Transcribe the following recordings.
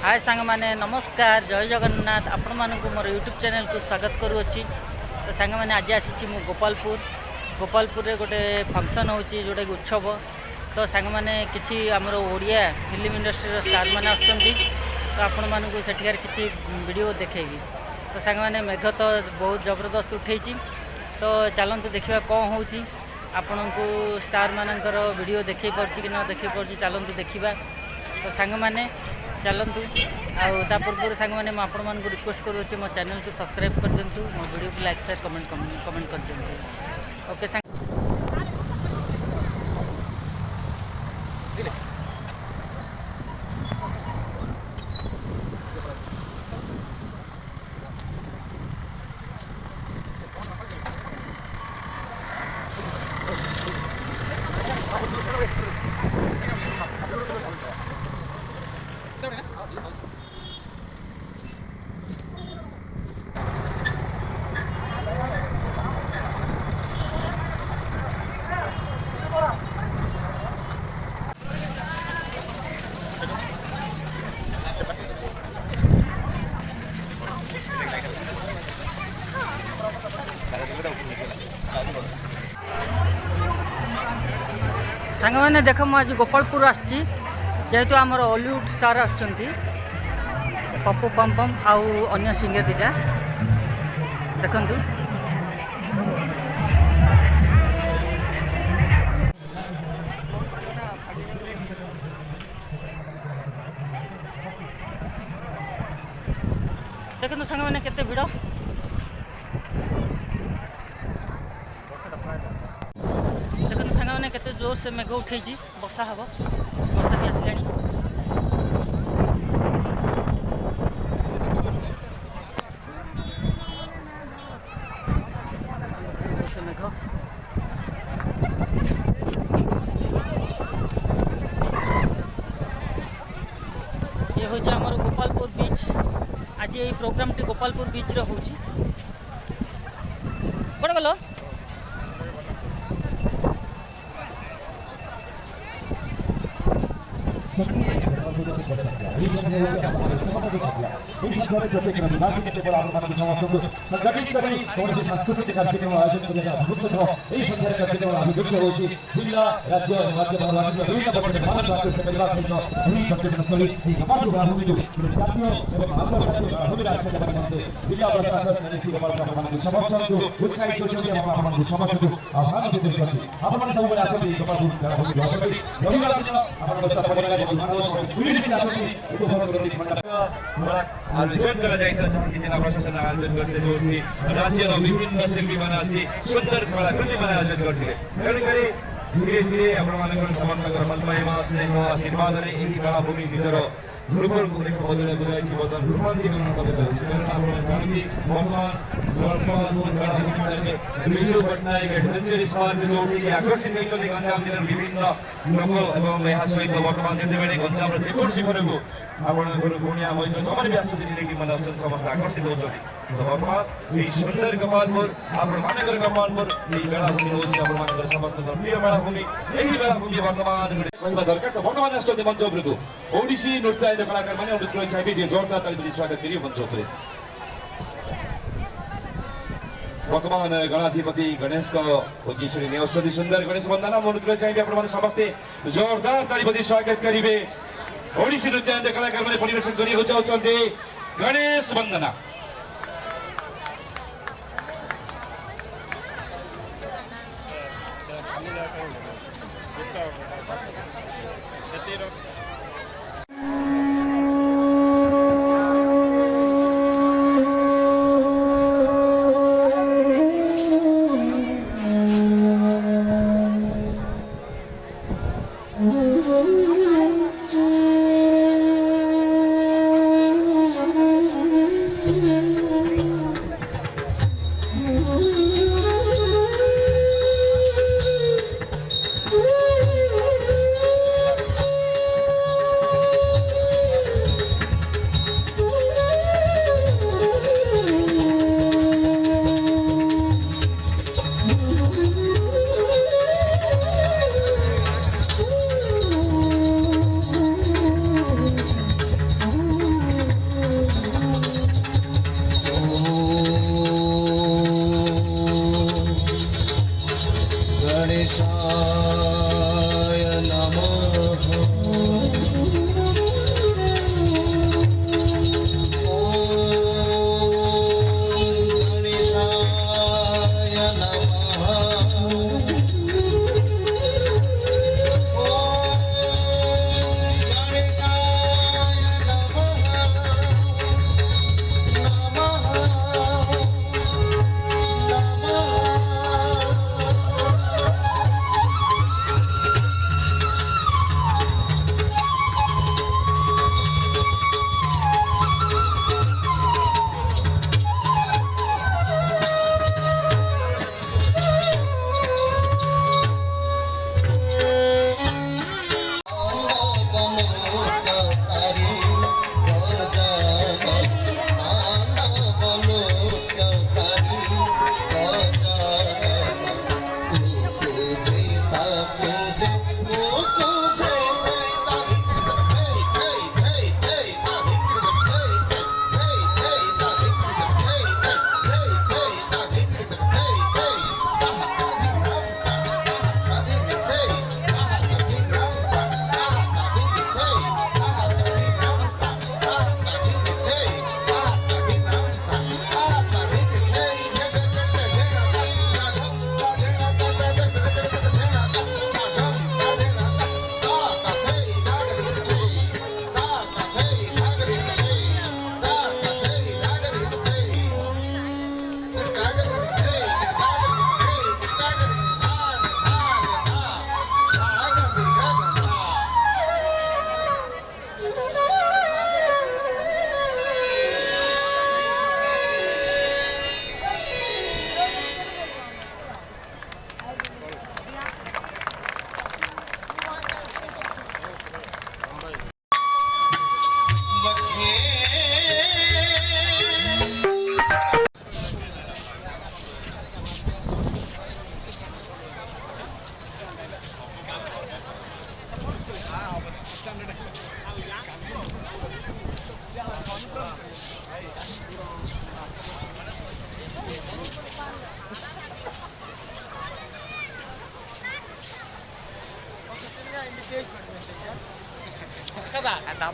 हाय सांग माने नमस्कार जय जगन्नाथ आपण मानक मोर यूट्यूब चैनल को स्वागत करुच्ची। तो सांग मैंने आज आसी गोपालपुर रे गोटे फंक्शन होची जोटा कि उत्सव। तो सांग मैंने किसी आमर ओडिया फिल्म इंडस्ट्री स्टार मैंने आसुँच तो आपण मानक सेठिकार किसी वीडियो देखेगी। तो सांग मैंने मेघ तो बहुत जबरदस्त उठे। तो चलते देखा कौन हो आपण को स्टार मानकर वीडियो देखे पार्ची कि ना देखे पार्ची चलते देखा। तो सांग मैंने चलतु आ पूर्व सांग मैंने आपण मानक रिक्वेस्ट करुच्ची मो चैनल को सब्सक्राइब कर दिंतु, मो वीडियो को लाइक शेयर कमेंट कर दिंतु। ओके सांग सांग मैंने देख मु आज गोपालपुर आसी जेहेतु आमर हॉलीवुड स्टार आसुँच पप्पू पम आउ अन्य सिंगर दीटा देखु। देखो सांग मैंने केते भिड़ देखो सांग मैंने केते जोर से मेघ उठे वर्षा हम वर्षा भी आसला मेघ। ये हूँ आमर गोपालपुर बीच। आज ये प्रोग्राम टी गोपालपुर बीच रे होची। कौन गल संगठित करी कौन सांस्कृतिक कार्यक्रम आयोजन जिला राज्य जिला प्रशासन समर्थन को उत्साहित समर्थन आह्वान आयोजन जिला प्रशासन आयोजन करते जो राज्य विभिन्न शिल्पी मैंने आसी सुंदर कलाकृति मैंने आयोजन करते धीरे धीरे आपण समस्त मन पाइबा स्नेह आशीर्वाद कलाभूमि निजर ध्रुवर बदल बुझाई बदल रोमांचीकरण जानती बिजू पट्टनायक एडभेंचर स्पार्क जो आकर्षित होती गंजाम जिले विभिन्न लोक और यहाँ सहित बर्तमान जिते गंजाम शेखर शिखर को पुणिया मैत्र जमाने भी आसुँच मैंने समस्त आकर्षित होती। तो बर्तमान ये सुंदर गोपालपुर आपंकर गोपालपुर ये बेलाभूमि हूँ समस्त प्रिय बेलाभूमि यही बेलाभूमि बर्तमान कहवा दरकार। तो बर्तमान आसुँच मंच उपरको ओडिसी नृत्य कलाकार मैंने अनुरोध कर चाहिए जोरदार ताली स्वागत करिए मंच उपर। वर्तमान गणाधिपति गणेश किशोरी ने औषधि सुंदर गणेश वंदना अनुरोध कर चाहिए आप समस्ते जोरदार ताली स्वागत करेंगे। ओडिसी नृत्य कलाकार मैंने परिवेशन कर गणेश वंदना। Mm-hmm.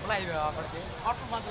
ଭଲ ଲାଗିବ ଆପଣ ଅଳ୍ପ ମାତ୍ର